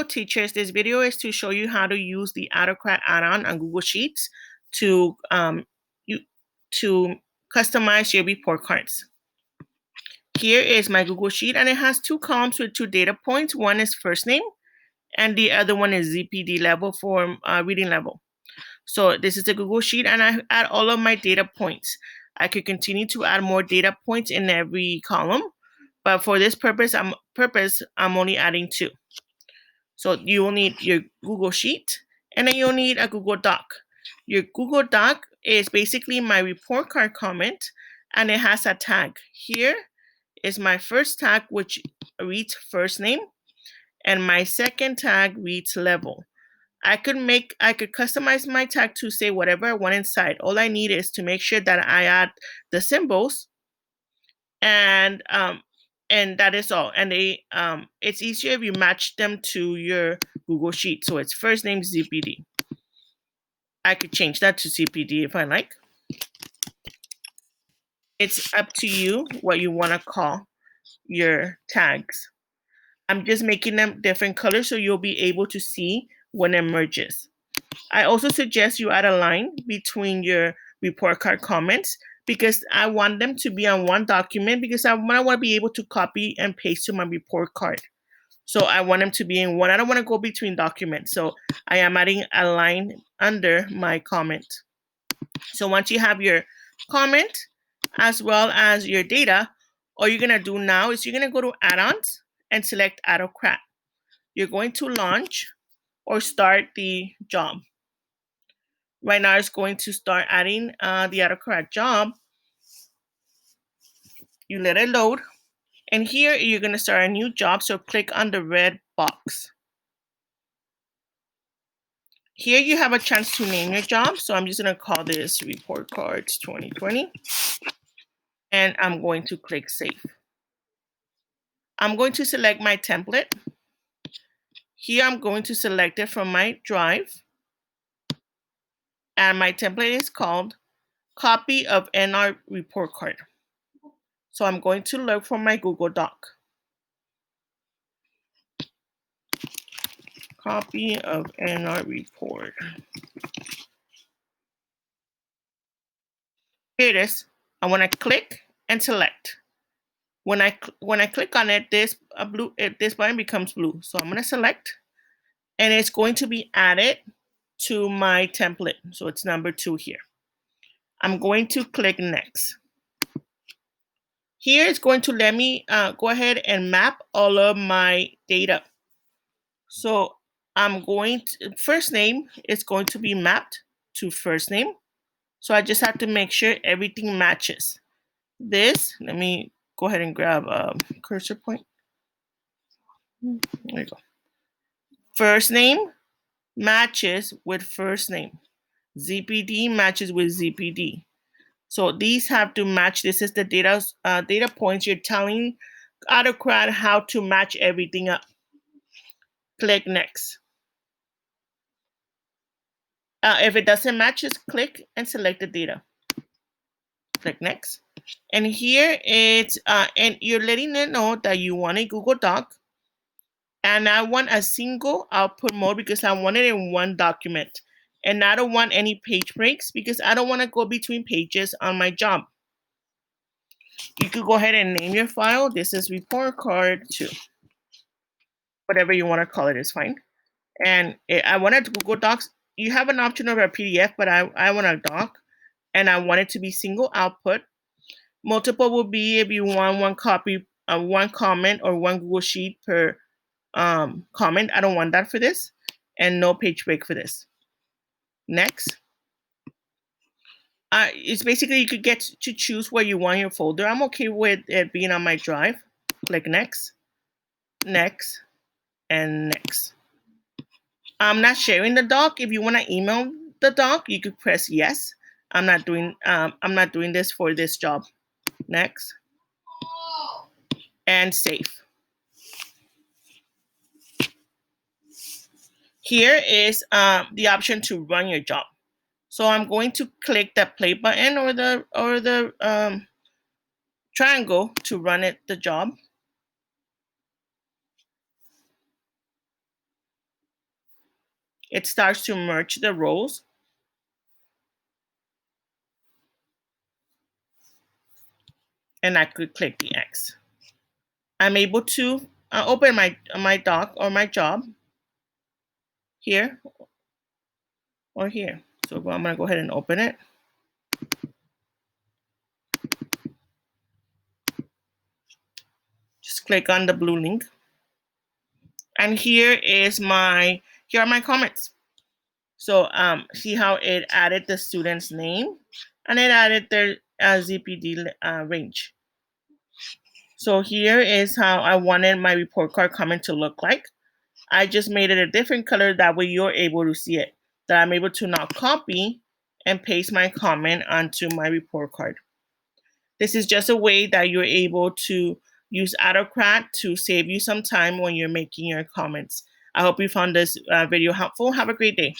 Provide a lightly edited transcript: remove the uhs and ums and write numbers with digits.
Hello teachers, this video is to show you how to use the Autocrat add-on on Google Sheets to customize your report cards. Here is my Google Sheet, and it has two columns with two data points. One is first name and the other one is ZPD level for reading level. So this is the Google Sheet, and I add all of my data points. I could continue to add more data points in every column, but for this purpose, I'm only adding two. So you will need your Google Sheet, and then you'll need a Google Doc. Your Google Doc is basically my report card comment, and it has a tag. Here is my first tag, which reads first name, and my second tag reads level. I could customize my tag to say whatever I want inside. All I need is to make sure that I add the symbols, and that is all. And it's easier if you match them to your Google Sheet. So it's first name ZPD. I could change that to ZPD if I like. It's up to you what you want to call your tags. I'm just making them different colors so you'll be able to see when it merges. I also suggest you add a line between your report card comments because I want them to be on one document because I want to be able to copy and paste to my report card. So I want them to be in one. I don't want to go between documents. So I am adding a line under my comment. So once you have your comment as well as your data, all you're going to do now is you're going to go to add-ons and select Autocrat. You're going to launch or start the job. Right now, it's going to start adding the Autocrat job. You let it load. And here, you're going to start a new job. So click on the red box. Here, you have a chance to name your job. So I'm just going to call this Report Cards 2020. And I'm going to click Save. I'm going to select my template. Here, I'm going to select it from my drive. And my template is called Copy of NR Report Card. So I'm going to look for my Google Doc. Copy of NR report. Here it is. I want to click and select. When I click on it, this button becomes blue. So I'm going to select, and it's going to be added to my template. So it's number 2 here. I'm going to click next. Here it's going to let me go ahead and map all of my data. So I'm going to, first name is going to be mapped to first name. So I just have to make sure everything matches. This, let me go ahead and grab a cursor point. There you go. First name matches with first name. ZPD matches with ZPD. So these have to match. This is the data points. You're telling Autocrat how to match everything up. Click next. If it doesn't match, just click and select the data. Click next. And here it's, and you're letting it know that you want a Google Doc. And I want a single output mode because I want it in one document. And I don't want any page breaks because I don't want to go between pages on my job. You could go ahead and name your file. This is report card 2. Whatever you want to call it is fine. And I wanted Google Docs. You have an option of a PDF, but I want a doc. And I want it to be single output. Multiple will be if you want one copy, one comment, or one Google Sheet per comment. I don't want that for this. And no page break for this. Next. It's basically you could get to choose where you want your folder. I'm okay with it being on my drive. Click next, next, and next. I'm not sharing the doc. If you want to email the doc, you could press yes. I'm not doing this for this job. Next, and save. Here is the option to run your job. So I'm going to click the play button or the triangle to run the job. it starts to merge the rows. And I could click the X. I'm able to open my doc or my job here or here. So I'm going to go ahead and open it. Just click on the blue link. And here are my comments. So see how it added the student's name and it added their ZPD range. So here is how I wanted my report card comment to look like. I just made it a different color, that way you're able to see it. That I'm able to now copy and paste my comment onto my report card. This is just a way that you're able to use Autocrat to save you some time when you're making your comments. I hope you found this video helpful. Have a great day.